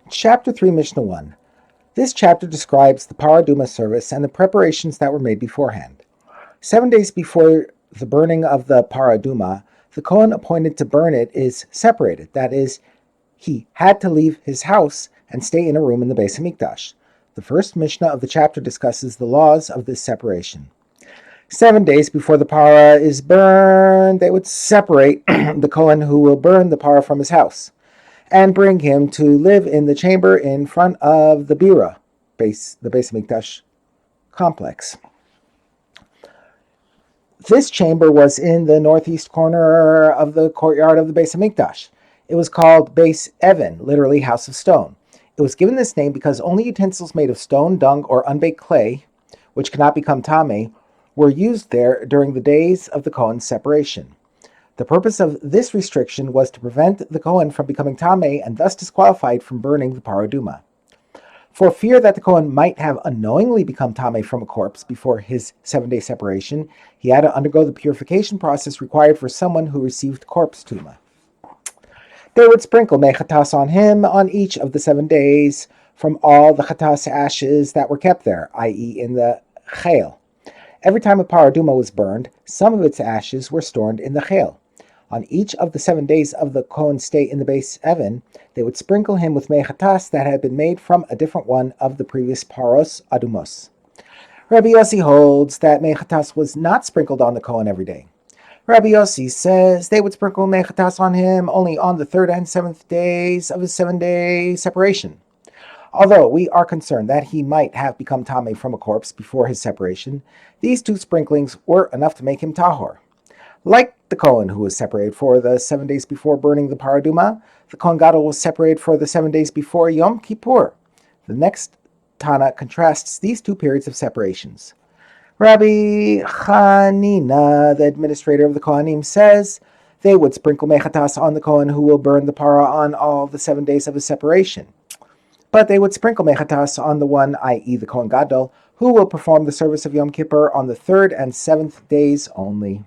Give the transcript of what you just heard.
Chapter 3, Mishnah 1. This chapter describes the Parah service and the preparations that were made beforehand. 7 days before the burning of the Parah, the Kohen appointed to burn it is separated. That is, he had to leave his house and stay in a room in the Beis Hamikdash. The first Mishnah of the chapter discusses the laws of this separation. 7 days before the Parah is burned, they would separate the Kohen who will burn the Parah from his house and bring him to live in the chamber in front of the Bira, the Beis Hamikdash complex. This chamber was in the northeast corner of the courtyard of the Beis Hamikdash. It was called Beis Even, literally house of stone. It was given this name because only utensils made of stone, dung, or unbaked clay, which cannot become tameh, were used there during the days of the Kohen's separation. The purpose of this restriction was to prevent the Kohen from becoming tameh and thus disqualified from burning the Parah. For fear that the Kohen might have unknowingly become tameh from a corpse before his 7-day separation, he had to undergo the purification process required for someone who received corpse tuma. They would sprinkle mei chatas on him on each of the 7 days from all the chatas ashes that were kept there, i.e. in the chel. Every time a Parah was burned, some of its ashes were stored in the chel. On each of the 7 days of the Kohen's stay in the Beis Even, they would sprinkle him with mei chatas that had been made from a different one of the previous paros adumos. Rabbi Yossi holds that mei chatas was not sprinkled on the Kohen every day. Rabbi Yossi says they would sprinkle mei chatas on him only on the 3rd and 7th days of his 7-day separation. Although we are concerned that he might have become tameh from a corpse before his separation, these 2 sprinklings were enough to make him tahor. Like the Kohen who was separated for the 7 days before burning the Parah, the Kohen Gadol was separated for the 7 days before Yom Kippur. The next Tana contrasts these 2 periods of separations. Rabbi Chanina, the administrator of the Kohanim, says they would sprinkle mei chatas on the Kohen who will burn the Parah on all the 7 days of his separation. But they would sprinkle mei chatas on the one, i.e. the Kohen Gadol, who will perform the service of Yom Kippur on the 3rd and 7th days only.